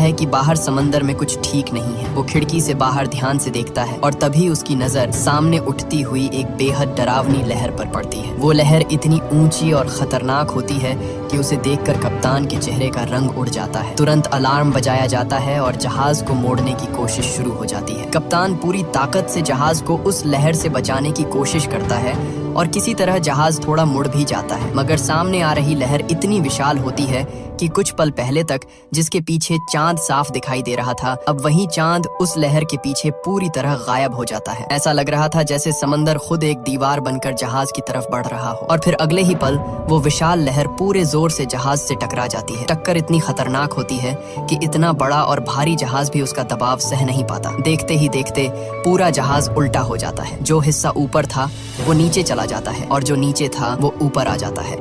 है कि बाहर समंदर में कुछ ठीक नहीं है। वो खिड़की से बाहर ध्यान से देखता है और तभी उसकी नजर सामने उठती हुई एक बेहद डरावनी लहर पर पड़ती है। वो लहर इतनी ऊंची और खतरनाक होती है कि उसे देखकर कप्तान के चेहरे का रंग उड़ जाता है। तुरंत अलार्म बजाया जाता है और जहाज को मोड़ने की कोशिश शुरू हो जाती है। कप्तान पूरी ताकत से जहाज को उस लहर से बचाने की कोशिश करता है और किसी तरह जहाज थोड़ा मुड़ भी जाता है, मगर सामने आ रही लहर इतनी विशाल होती है कि कुछ पल पहले तक जिसके पीछे चांद साफ दिखाई दे रहा था, अब वही चांद उस लहर के पीछे पूरी तरह गायब हो जाता है। ऐसा लग रहा था जैसे समंदर खुद एक दीवार बनकर जहाज की तरफ बढ़ रहा हो और फिर अगले ही पल वो विशाल लहर पूरे जोर से जहाज से टकरा जाती है। टक्कर इतनी खतरनाक होती है कि इतना बड़ा और भारी जहाज भी उसका दबाव सह नहीं पाता। देखते ही देखते पूरा जहाज उल्टा हो जाता है। जो हिस्सा ऊपर था वो नीचे चला जाता है और जो नीचे था वो ऊपर आ जाता है।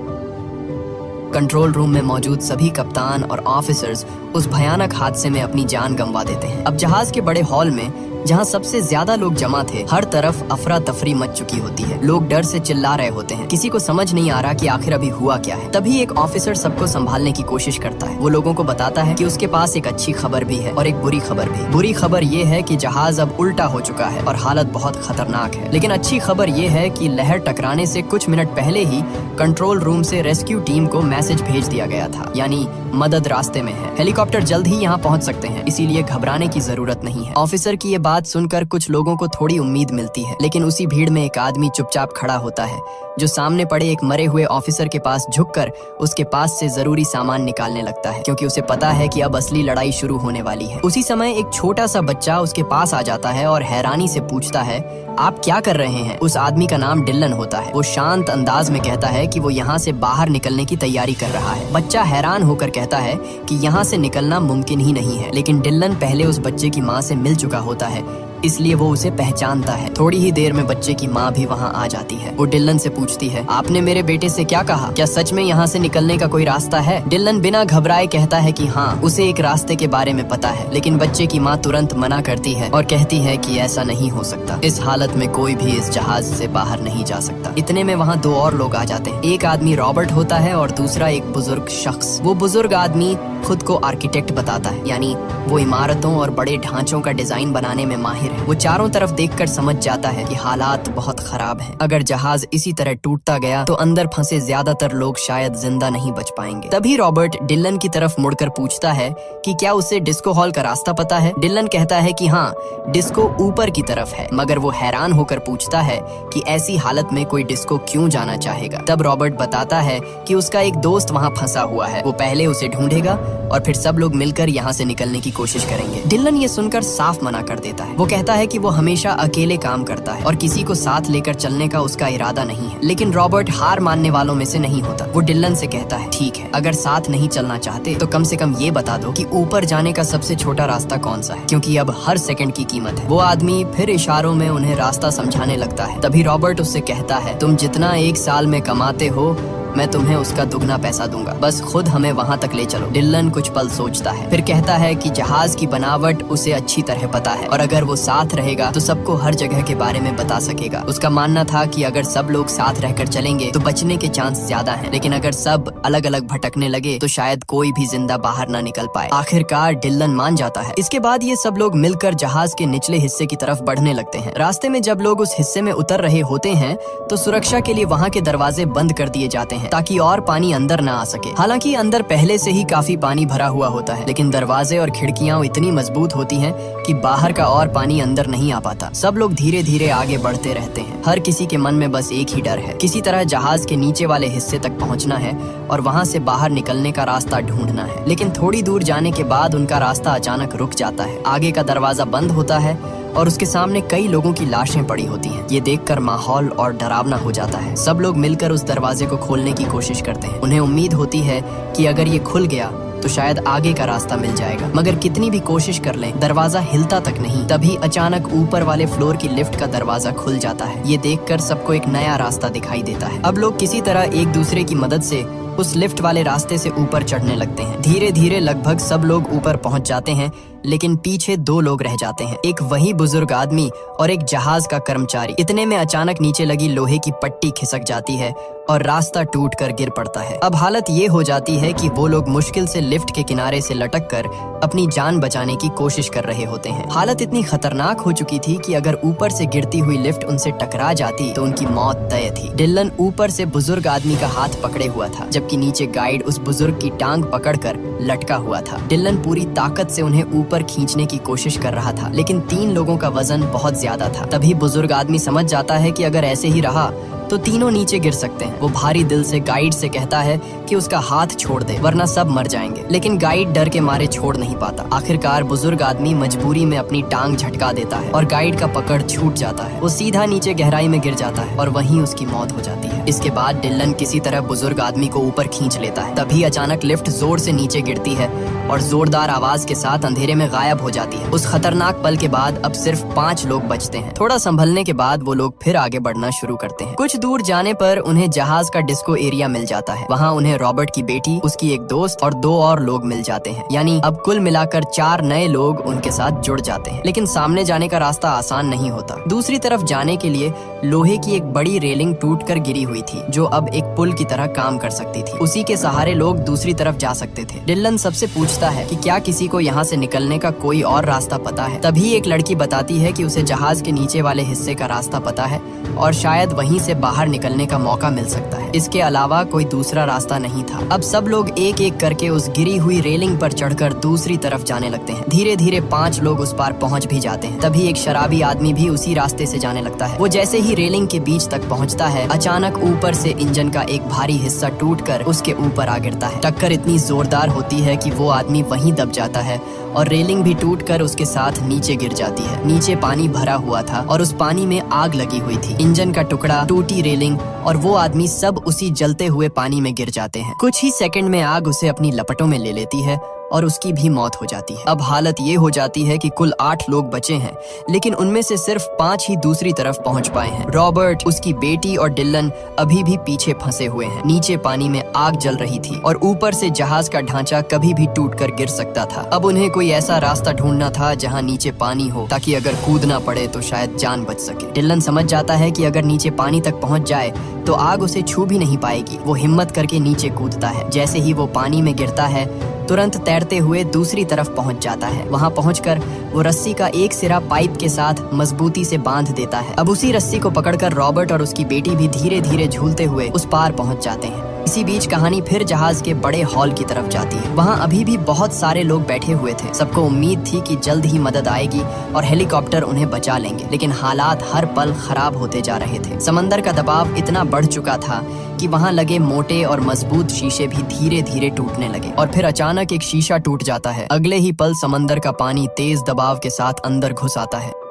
कंट्रोल रूम में मौजूद सभी कप्तान और ऑफिसर्स उस भयानक हादसे में अपनी जान गंवा देते हैं। अब जहाज के बड़े हॉल में जहां सबसे ज्यादा लोग जमा थे, हर तरफ अफरा तफरी मच चुकी होती है। लोग डर से चिल्ला रहे होते हैं। किसी को समझ नहीं आ रहा कि आखिर अभी हुआ क्या है। तभी एक ऑफिसर सबको संभालने की कोशिश करता है। वो लोगों को बताता है कि उसके पास एक अच्छी खबर भी है और एक बुरी खबर भी। बुरी खबर ये है कि जहाज अब उल्टा हो चुका है और हालत बहुत खतरनाक है, लेकिन अच्छी खबर ये है कि लहर टकराने से कुछ मिनट पहले ही कंट्रोल रूम से रेस्क्यू टीम को मैसेज भेज दिया गया था, यानी मदद रास्ते में है। हेलीकॉप्टर जल्द ही यहाँ पहुँच सकते हैं, इसीलिए घबराने की जरूरत नहीं है। ऑफिसर की ये बात सुनकर कुछ लोगों को थोड़ी उम्मीद मिलती है, लेकिन उसी भीड़ में एक आदमी चुपचाप खड़ा होता है जो सामने पड़े एक मरे हुए ऑफिसर के पास झुककर उसके पास से जरूरी सामान निकालने लगता है, क्योंकि उसे पता है कि अब असली लड़ाई शुरू होने वाली है। उसी समय एक छोटा सा बच्चा उसके पास आ जाता है और हैरानी से पूछता है, आप क्या कर रहे हैं? उस आदमी का नाम डिलन होता है। वो शांत अंदाज में कहता है कि वो यहाँ से बाहर निकलने की तैयारी कर रहा है। बच्चा हैरान होकर कहता है कि यहाँ से निकलना मुमकिन ही नहीं है, लेकिन डिलन पहले उस बच्चे की माँ से मिल चुका होता है, इसलिए वो उसे पहचानता है। थोड़ी ही देर में बच्चे की माँ भी वहाँ आ जाती है। वो डिलन से पूछती है, आपने मेरे बेटे से क्या कहा? क्या सच में यहाँ से निकलने का कोई रास्ता है? डिलन बिना घबराए कहता है कि हाँ, उसे एक रास्ते के बारे में पता है, लेकिन बच्चे की माँ तुरंत मना करती है और कहती है कि ऐसा नहीं हो सकता। इस हालत में कोई भी इस जहाज से बाहर नहीं जा सकता। इतने में वहाँ दो और लोग आ जाते हैं। एक आदमी रॉबर्ट होता है और दूसरा एक बुजुर्ग शख्स। वो बुजुर्ग आदमी खुद को आर्किटेक्ट बताता है, यानी वो इमारतों और बड़े ढांचों का डिजाइन बनाने में माहिर है। वो चारों तरफ देखकर समझ जाता है कि हालात बहुत खराब हैं। अगर जहाज इसी तरह टूटता गया तो अंदर फंसे ज्यादातर लोग शायद जिंदा नहीं बच पाएंगे। तभी रॉबर्ट डिलन की तरफ मुड़कर पूछता है कि क्या उसे डिस्को हॉल का रास्ता पता है? डिलन कहता है कि हाँ, डिस्को ऊपर की तरफ है, मगर वो हैरान होकर पूछता है कि ऐसी हालत में कोई डिस्को क्यों जाना चाहेगा? तब रॉबर्ट बताता है कि उसका एक दोस्त वहाँ फंसा हुआ है। वो पहले उसे ढूंढेगा और फिर सब लोग मिलकर यहाँ से निकलने की कोशिश करेंगे। डिलन ये सुनकर साफ मना कर देता है। वो कहता है कि वो हमेशा अकेले काम करता है और किसी को साथ लेकर चलने का उसका इरादा नहीं है। लेकिन रॉबर्ट हार मानने वालों में से नहीं होता। वो डिलन से कहता है, ठीक है, अगर साथ नहीं चलना चाहते तो कम से कम ये बता दो कि ऊपर जाने का सबसे छोटा रास्ता कौन सा है, क्योंकि अब हर सेकंड की कीमत है। वो आदमी फिर इशारों में उन्हें रास्ता समझाने लगता है। तभी रॉबर्ट उससे कहता है, तुम जितना एक साल में कमाते हो मैं तुम्हें उसका दुगना पैसा दूंगा, बस खुद हमें वहाँ तक ले चलो। डिलन कुछ पल सोचता है, फिर कहता है कि जहाज की बनावट उसे अच्छी तरह पता है और अगर वो साथ रहेगा तो सबको हर जगह के बारे में बता सकेगा। उसका मानना था कि अगर सब लोग साथ रहकर चलेंगे तो बचने के चांस ज्यादा हैं, लेकिन अगर सब अलग अलग भटकने लगे तो शायद कोई भी जिंदा बाहर ना निकल पाए। आखिरकार डिलन मान जाता है। इसके बाद ये सब लोग मिलकर जहाज के निचले हिस्से की तरफ बढ़ने लगते हैं। रास्ते में जब लोग उस हिस्से में उतर रहे होते हैं तो सुरक्षा के लिए वहाँ के दरवाजे बंद कर दिए जाते हैं ताकि और पानी अंदर ना आ सके। हालांकि अंदर पहले से ही काफी पानी भरा हुआ होता है, लेकिन दरवाजे और खिड़कियां इतनी मजबूत होती हैं कि बाहर का और पानी अंदर नहीं आ पाता। सब लोग धीरे धीरे आगे बढ़ते रहते हैं। हर किसी के मन में बस एक ही डर है, किसी तरह जहाज के नीचे वाले हिस्से तक पहुंचना है और वहां से बाहर निकलने का रास्ता ढूंढना है। लेकिन थोड़ी दूर जाने के बाद उनका रास्ता अचानक रुक जाता है। आगे का दरवाजा बंद होता है और उसके सामने कई लोगों की लाशें पड़ी होती हैं। ये देखकर माहौल और डरावना हो जाता है। सब लोग मिलकर उस दरवाजे को खोलने की कोशिश करते हैं। उन्हें उम्मीद होती है कि अगर ये खुल गया तो शायद आगे का रास्ता मिल जाएगा, मगर कितनी भी कोशिश कर लें दरवाजा हिलता तक नहीं। तभी अचानक ऊपर वाले फ्लोर की लिफ्ट का दरवाजा खुल जाता है। ये देखकर सबको एक नया रास्ता दिखाई देता है। अब लोग किसी तरह एक दूसरे की मदद से उस लिफ्ट वाले रास्ते से ऊपर चढ़ने लगते हैं। धीरे धीरे लगभग सब लोग ऊपर पहुंच जाते हैं, लेकिन पीछे 2 लोग रह जाते हैं, एक वही बुजुर्ग आदमी और एक जहाज का कर्मचारी। इतने में अचानक नीचे लगी लोहे की पट्टी खिसक जाती है और रास्ता टूट कर गिर पड़ता है। अब हालत ये हो जाती है कि वो लोग मुश्किल से लिफ्ट के किनारे से लटक कर अपनी जान बचाने की कोशिश कर रहे होते हैं। हालत इतनी खतरनाक हो चुकी थी कि अगर ऊपर से गिरती हुई लिफ्ट उनसे टकरा जाती तो उनकी मौत तय थी। डिलन ऊपर से बुजुर्ग आदमी का हाथ पकड़े हुआ था, जबकि नीचे गाइड उस बुजुर्ग की टांग पकड़कर लटका हुआ था। डिलन पूरी ताकत से उन्हें ऊपर खींचने की कोशिश कर रहा था, लेकिन 3 लोगों का वजन बहुत ज्यादा था। तभी बुजुर्ग आदमी समझ जाता है कि अगर ऐसे ही रहा तो तीनों नीचे गिर सकते हैं। वो भारी दिल से गाइड से कहता है कि उसका हाथ छोड़ दे, वरना सब मर जाएंगे। लेकिन गाइड डर के मारे छोड़ नहीं पाता। आखिरकार बुजुर्ग आदमी मजबूरी में अपनी टांग झटका देता है और गाइड का पकड़ छूट जाता है। वो सीधा नीचे गहराई में गिर जाता है और वहीं उसकी मौत हो जाती है। इसके बाद डिलन किसी तरह बुजुर्ग आदमी को ऊपर खींच लेता है। तभी अचानक लिफ्ट जोर से नीचे गिरती है और जोरदार आवाज के साथ अंधेरे में गायब हो जाती है। उस खतरनाक पल के बाद अब सिर्फ 5 लोग बचते हैं। थोड़ा संभलने के बाद वो लोग फिर आगे बढ़ना शुरू करते हैं। कुछ दूर जाने पर उन्हें जहाज का डिस्को एरिया मिल जाता है। वहाँ उन्हें रॉबर्ट की बेटी, उसकी एक दोस्त और 2 और लोग मिल जाते हैं। यानी अब कुल मिलाकर 4 नए लोग उनके साथ जुड़ जाते हैं। लेकिन सामने जाने का रास्ता आसान नहीं होता। दूसरी तरफ जाने के लिए लोहे की एक बड़ी रेलिंग टूटकर गिरी हुई थी, जो अब एक पुल की तरह काम कर सकती थी। उसी के सहारे लोग दूसरी तरफ जा सकते थे। डिलन सबसे पूछता है कि क्या किसी को यहाँ से निकलने का कोई और रास्ता पता है। तभी एक लड़की बताती है कि उसे जहाज के नीचे वाले हिस्से का रास्ता पता है और शायद वहीं से बाहर निकलने का मौका मिल सकता है। इसके अलावा कोई दूसरा रास्ता नहीं था। अब सब लोग एक एक करके उस गिरी हुई रेलिंग पर चढ़कर दूसरी तरफ जाने लगते हैं। धीरे धीरे 5 लोग उस पार पहुंच भी जाते हैं। तभी एक शराबी आदमी भी उसी रास्ते से जाने लगता है। वो जैसे ही रेलिंग के बीच तक पहुंचता है, अचानक ऊपर से इंजन का एक भारी हिस्सा टूटकर उसके ऊपर आ गिरता है। टक्कर इतनी जोरदार होती है कि वो आदमी वहीं दब जाता है और रेलिंग भी टूटकर उसके साथ नीचे गिर जाती है। नीचे पानी भरा हुआ था और उस पानी में आग लगी हुई थी। इंजन का टुकड़ा, टूटी रेलिंग और वो आदमी सब उसी जलते हुए पानी में गिर जाते हैं। कुछ ही सेकंड में आग उसे अपनी लपटों में ले लेती है और उसकी भी मौत हो जाती है। अब हालत ये हो जाती है कि कुल 8 लोग बचे हैं, लेकिन उनमें से सिर्फ 5 ही दूसरी तरफ पहुंच पाए हैं। रॉबर्ट, उसकी बेटी और डिलन अभी भी पीछे फंसे हुए हैं। नीचे पानी में आग जल रही थी और ऊपर से जहाज का ढांचा कभी भी टूटकर गिर सकता था। अब उन्हें कोई ऐसा रास्ता ढूंढना था जहाँ नीचे पानी हो, ताकि अगर कूदना पड़े तो शायद जान बच सके। डिलन समझ जाता है कि अगर नीचे पानी तक पहुंच जाए तो आग उसे छू भी नहीं पाएगी। वो हिम्मत करके नीचे कूदता है। जैसे ही वो पानी में गिरता है, तुरंत तैरते हुए दूसरी तरफ पहुंच जाता है। वहां पहुंचकर वो रस्सी का एक सिरा पाइप के साथ मजबूती से बांध देता है। अब उसी रस्सी को पकड़कर रॉबर्ट और उसकी बेटी भी धीरे धीरे झूलते हुए उस पार पहुंच जाते हैं। इसी बीच कहानी फिर जहाज के बड़े हॉल की तरफ जाती है। वहाँ अभी भी बहुत सारे लोग बैठे हुए थे। सबको उम्मीद थी कि जल्द ही मदद आएगी और हेलीकॉप्टर उन्हें बचा लेंगे, लेकिन हालात हर पल खराब होते जा रहे थे। समंदर का दबाव इतना बढ़ चुका था कि वहाँ लगे मोटे और मजबूत शीशे भी धीरे धीरे टूटने लगे और फिर अचानक एक शीशा टूट जाता है। अगले ही पल समंदर का पानी तेज दबाव के साथ अंदर घुस आता है।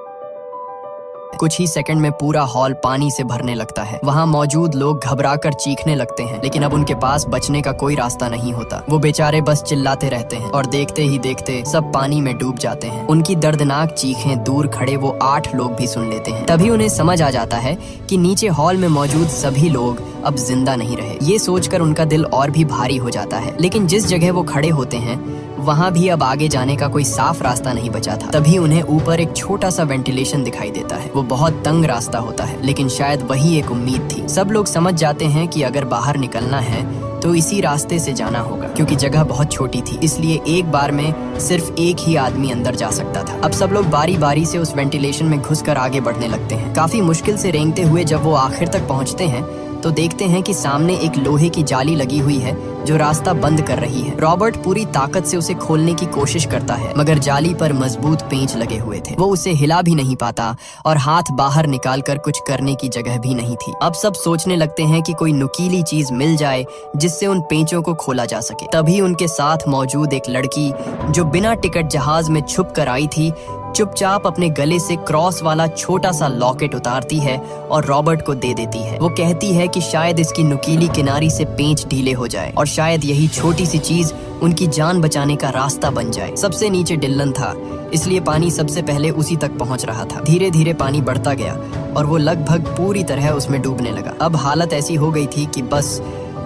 कुछ ही सेकंड में पूरा हॉल पानी से भरने लगता है। वहाँ मौजूद लोग घबराकर चीखने लगते हैं, लेकिन अब उनके पास बचने का कोई रास्ता नहीं होता। वो बेचारे बस चिल्लाते रहते हैं और देखते ही देखते सब पानी में डूब जाते हैं। उनकी दर्दनाक चीखें दूर खड़े वो 8 लोग भी सुन लेते हैं। तभी उन्हें समझ आ जाता है कि नीचे हॉल में मौजूद सभी लोग अब जिंदा नहीं रहे। ये सोचकर उनका दिल और भी भारी हो जाता है। लेकिन जिस जगह वो खड़े होते हैं वहाँ भी अब आगे जाने का कोई साफ रास्ता नहीं बचा था। तभी उन्हें ऊपर एक छोटा सा वेंटिलेशन दिखाई देता है। वो बहुत तंग रास्ता होता है, लेकिन शायद वही एक उम्मीद थी। सब लोग समझ जाते हैं कि अगर बाहर निकलना है तो इसी रास्ते से जाना होगा, क्योंकि जगह बहुत छोटी थी, इसलिए एक बार में सिर्फ एक ही आदमी अंदर जा सकता था। अब सब लोग बारी बारी से उस वेंटिलेशन में घुसकर आगे बढ़ने लगते हैं। काफी मुश्किल से रेंगते हुए जब वो आखिर तक पहुंचते हैं तो देखते हैं कि सामने एक लोहे की जाली लगी हुई है जो रास्ता बंद कर रही है। रॉबर्ट पूरी ताकत से उसे खोलने की कोशिश करता है, मगर जाली पर मजबूत पेंच लगे हुए थे। वो उसे हिला भी नहीं पाता और हाथ बाहर निकालकर कुछ करने की जगह भी नहीं थी। अब सब सोचने लगते हैं कि कोई नुकीली चीज मिल जाए जिससे उन पेंचों को खोला जा सके। तभी उनके साथ मौजूद एक लड़की, जो बिना टिकट जहाज में छुप कर आई थी, चुपचाप अपने गले से क्रॉस वाला छोटा सा लॉकेट उतारती है और रॉबर्ट को दे देती है। वो कहती है कि शायद इसकी नुकीली किनारी से पेंच ढीले हो जाए और शायद यही छोटी सी चीज उनकी जान बचाने का रास्ता बन जाए। सबसे नीचे डिलन था, इसलिए पानी सबसे पहले उसी तक पहुंच रहा था। धीरे धीरे पानी बढ़ता गया और वो लगभग पूरी तरह उसमें डूबने लगा। अब हालत ऐसी हो गई थी कि बस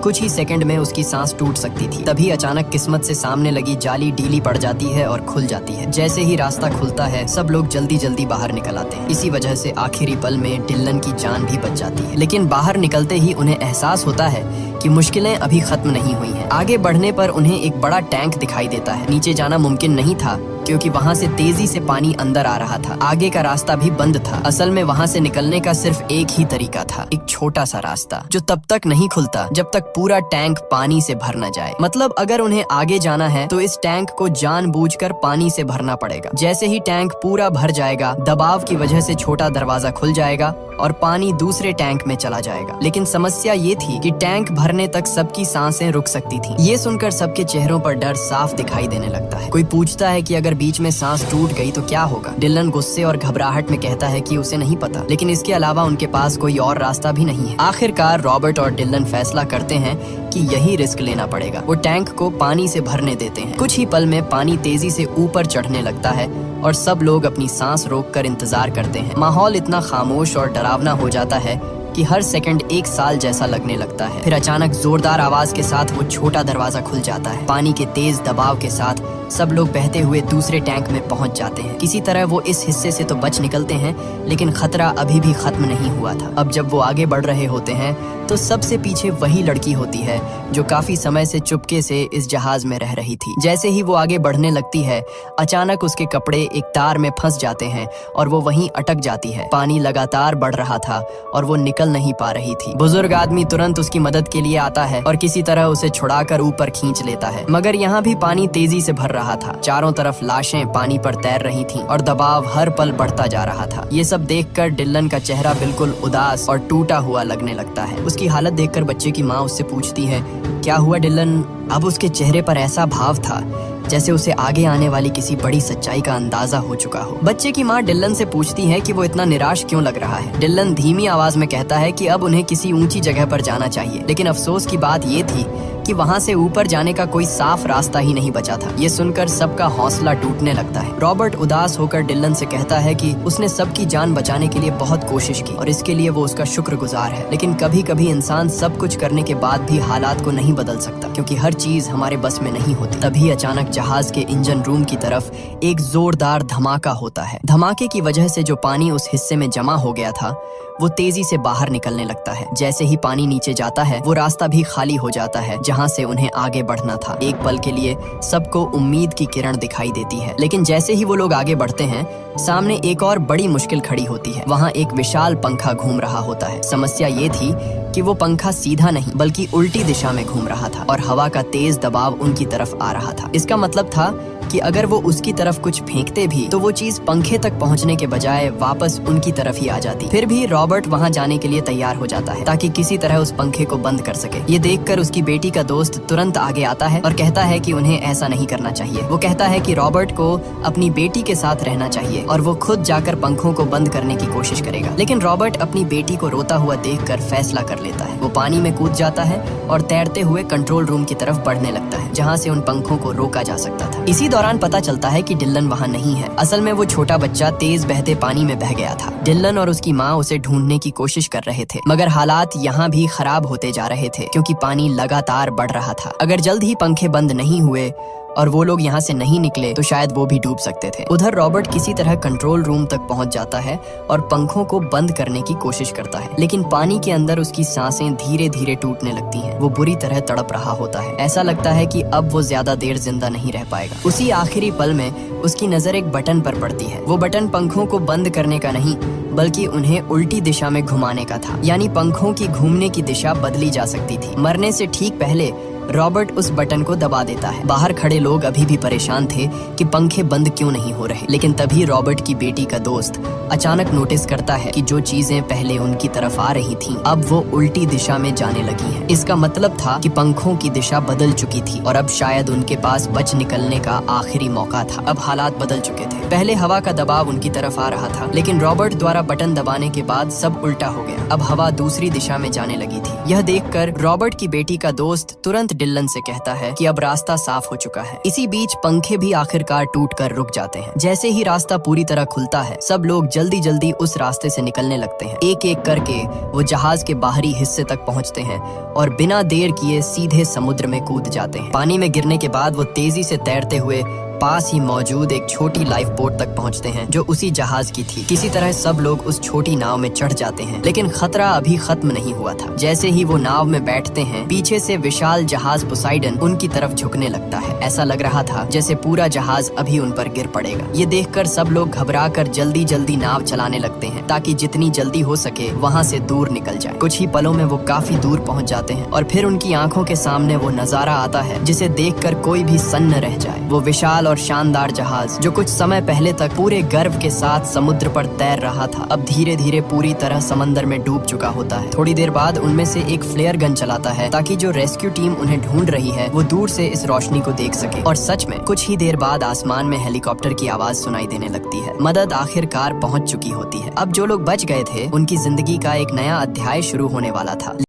कुछ ही सेकंड में उसकी सांस टूट सकती थी। तभी अचानक किस्मत से सामने लगी जाली ढीली पड़ जाती है और खुल जाती है। जैसे ही रास्ता खुलता है सब लोग जल्दी जल्दी बाहर निकल आते हैं। इसी वजह से आखिरी पल में डिल्लन की जान भी बच जाती है। लेकिन बाहर निकलते ही उन्हें एहसास होता है कि मुश्किलें अभी खत्म नहीं हुई हैं। आगे बढ़ने पर उन्हें एक बड़ा टैंक दिखाई देता है। नीचे जाना मुमकिन नहीं था क्योंकि वहाँ से तेजी से पानी अंदर आ रहा था। आगे का रास्ता भी बंद था। असल में वहाँ से निकलने का सिर्फ एक ही तरीका था, एक छोटा सा रास्ता जो तब तक नहीं खुलता जब तक पूरा टैंक पानी से भर न जाए। मतलब अगर उन्हें आगे जाना है तो इस टैंक को जानबूझकर पानी से भरना पड़ेगा। जैसे ही टैंक पूरा भर जाएगा, दबाव की वजह से छोटा दरवाजा खुल जाएगा और पानी दूसरे टैंक में चला जाएगा। लेकिन समस्या ये थी कि टैंक भरने तक सबकी सांसें रुक सकती थी। ये सुनकर सबके चेहरों पर डर साफ दिखाई देने लगता है। कोई पूछता है कि अगर बीच में सांस टूट गई तो क्या होगा। डिलन गुस्से और घबराहट में कहता है कि उसे नहीं पता, लेकिन इसके अलावा उनके पास कोई और रास्ता भी नहीं है। आखिरकार रॉबर्ट और डिलन फैसला करते हैं कि यही रिस्क लेना पड़ेगा। वो टैंक को पानी से भरने देते हैं। कुछ ही पल में पानी तेजी से ऊपर चढ़ने लगता है और सब लोग अपनी सांस रोककर इंतजार करते हैं। माहौल इतना खामोश और डरावना हो जाता है कि हर सेकंड एक साल जैसा लगने लगता है। फिर अचानक जोरदार आवाज के साथ वो छोटा दरवाजा खुल जाता है। पानी के तेज दबाव के साथ सब लोग बहते हुए दूसरे टैंक में पहुंच जाते हैं। किसी तरह वो इस हिस्से से तो बच निकलते हैं, लेकिन खतरा अभी भी खत्म नहीं हुआ था। अब जब वो आगे बढ़ रहे होते हैं तो सबसे पीछे वही लड़की होती है जो काफी समय से चुपके से इस जहाज में रह रही थी। जैसे ही वो आगे बढ़ने लगती है, अचानक उसके कपड़े एक तार में फंस जाते हैं और वो वहीं अटक जाती है। पानी लगातार बढ़ रहा था और वो निकल नहीं पा रही थी। बुजुर्ग आदमी तुरंत उसकी मदद के लिए आता है और किसी तरह उसे छुड़ाकर ऊपर खींच लेता है। मगर यहाँ भी पानी तेजी से भर रहा था। चारों तरफ लाशें पानी पर तैर रही थीं और दबाव हर पल बढ़ता जा रहा था। ये सब देखकर डिलन का चेहरा बिल्कुल उदास और टूटा हुआ लगने लगता है। उसकी हालत देखकर बच्चे की माँ उससे पूछती है, क्या हुआ डिलन? अब उसके चेहरे पर ऐसा भाव था जैसे उसे आगे आने वाली किसी बड़ी सच्चाई का अंदाजा हो चुका हो। बच्चे की माँ डिलन से पूछती है कि वो इतना निराश क्यों लग रहा है। डिलन धीमी आवाज में कहता है कि अब उन्हें किसी ऊंची जगह पर जाना चाहिए, लेकिन अफसोस की बात ये थी कि वहाँ से ऊपर जाने का कोई साफ रास्ता ही नहीं बचा था। ये सुनकर सबका हौसला टूटने लगता है। रॉबर्ट उदास होकर डिलन से कहता है कि उसने सबकी जान बचाने के लिए बहुत कोशिश की और इसके लिए वो उसका शुक्रगुजार है। लेकिन कभी कभी इंसान सब कुछ करने के बाद भी हालात को नहीं बदल सकता, क्योंकि हर चीज हमारे बस में नहीं होती। तभी अचानक जहाज के इंजन रूम की तरफ एक जोरदार धमाका होता है। धमाके की वजह से जो पानी उस हिस्से में जमा हो गया था वो तेजी से बाहर निकलने लगता है। जैसे ही पानी नीचे जाता है वो रास्ता भी खाली हो जाता है जहां से उन्हें आगे बढ़ना था। एक पल के लिए सबको उम्मीद की किरण दिखाई देती है, लेकिन जैसे ही वो लोग आगे बढ़ते हैं सामने एक और बड़ी मुश्किल खड़ी होती है। वहाँ एक विशाल पंखा घूम रहा होता है। समस्या ये थी कि वो पंखा सीधा नहीं बल्कि उल्टी दिशा में घूम रहा था और हवा का तेज दबाव उनकी तरफ आ रहा था। इसका मतलब था कि अगर वो उसकी तरफ कुछ फेंकते भी तो वो चीज पंखे तक पहुंचने के बजाय वापस उनकी तरफ ही आ जाती। फिर भी रॉबर्ट वहां जाने के लिए तैयार हो जाता है ताकि किसी तरह उस पंखे को बंद कर सके। ये देखकर उसकी बेटी का दोस्त तुरंत आगे आता है और कहता है कि उन्हें ऐसा नहीं करना चाहिए। वो कहता है कि रॉबर्ट को अपनी बेटी के साथ रहना चाहिए और वो खुद जाकर पंखों को बंद करने की कोशिश करेगा। लेकिन रॉबर्ट अपनी बेटी को रोता हुआ देखकर फैसला कर लेता है। वो पानी में कूद जाता है और तैरते हुए कंट्रोल रूम की तरफ बढ़ने लगता है जहाँ से उन पंखों को रोका जा सकता था। इसी दौरान पता चलता है कि डिलन वहाँ नहीं है। असल में वो छोटा बच्चा तेज बहते पानी में बह गया था। डिलन और उसकी माँ उसे ढूंढने की कोशिश कर रहे थे, मगर हालात यहाँ भी खराब होते जा रहे थे क्योंकि पानी लगातार बढ़ रहा था। अगर जल्द ही पंखे बंद नहीं हुए और वो लोग यहाँ से नहीं निकले तो शायद वो भी डूब सकते थे। उधर रॉबर्ट किसी तरह कंट्रोल रूम तक पहुँच जाता है और पंखों को बंद करने की कोशिश करता है, लेकिन पानी के अंदर उसकी सांसें धीरे धीरे टूटने लगती हैं। वो बुरी तरह तड़प रहा होता है। ऐसा लगता है कि अब वो ज्यादा देर जिंदा नहीं रह पाएगा। उसी आखिरी पल में उसकी नजर एक बटन पर पड़ती है। वो बटन पंखों को बंद करने का नहीं बल्कि उन्हें उल्टी दिशा में घुमाने का था, यानी पंखों की घूमने की दिशा बदली जा सकती थी। मरने से ठीक पहले रॉबर्ट उस बटन को दबा देता है। बाहर खड़े लोग अभी भी परेशान थे कि पंखे बंद क्यों नहीं हो रहे, लेकिन तभी रॉबर्ट की बेटी का दोस्त अचानक नोटिस करता है कि जो चीजें पहले उनकी तरफ आ रही थीं, अब वो उल्टी दिशा में जाने लगी हैं। इसका मतलब था कि पंखों की दिशा बदल चुकी थी और अब शायद उनके पास बच निकलने का आखिरी मौका था। अब हालात बदल चुके थे। पहले हवा का दबाव उनकी तरफ आ रहा था, लेकिन रॉबर्ट द्वारा बटन दबाने के बाद सब उल्टा हो गया। अब हवा दूसरी दिशा में जाने लगी थी। यह देखकर रॉबर्ट की बेटी का दोस्त तुरंत डिलन से कहता है कि अब रास्ता साफ हो चुका है। इसी बीच पंखे भी आखिरकार टूटकर रुक जाते हैं। जैसे ही रास्ता पूरी तरह खुलता है, सब लोग जल्दी जल्दी उस रास्ते से निकलने लगते हैं। एक एक करके वो जहाज के बाहरी हिस्से तक पहुंचते हैं और बिना देर किए सीधे समुद्र में कूद जाते हैं। पानी में गिरने के बाद वो तेजी से तैरते हुए पास ही मौजूद एक छोटी लाइफ बोट तक पहुंचते हैं जो उसी जहाज की थी। किसी तरह सब लोग उस छोटी नाव में चढ़ जाते हैं, लेकिन खतरा अभी खत्म नहीं हुआ था। जैसे ही वो नाव में बैठते हैं, पीछे से विशाल जहाज पोसाइडन उनकी तरफ झुकने लगता है। ऐसा लग रहा था जैसे पूरा जहाज अभी उन पर गिर पड़ेगा। ये देखकर सब लोग घबराकर जल्दी जल्दी नाव चलाने लगते हैं ताकि जितनी जल्दी हो सके वहाँ से दूर निकल जाए। कुछ ही पलों में वो काफी दूर पहुँच जाते हैं और फिर उनकी आंखों के सामने वो नजारा आता है जिसे देखकर कोई भी सन्न रह जाए। वो विशाल और शानदार जहाज जो कुछ समय पहले तक पूरे गर्व के साथ समुद्र पर तैर रहा था, अब धीरे धीरे पूरी तरह समंदर में डूब चुका होता है। थोड़ी देर बाद उनमें से एक फ्लेयर गन चलाता है ताकि जो रेस्क्यू टीम उन्हें ढूंढ रही है वो दूर से इस रोशनी को देख सके। और सच में कुछ ही देर बाद आसमान में हेलीकॉप्टर की आवाज सुनाई देने लगती है। मदद आखिरकार पहुंच चुकी होती है। अब जो लोग बच गए थे उनकी जिंदगी का एक नया अध्याय शुरू होने वाला था।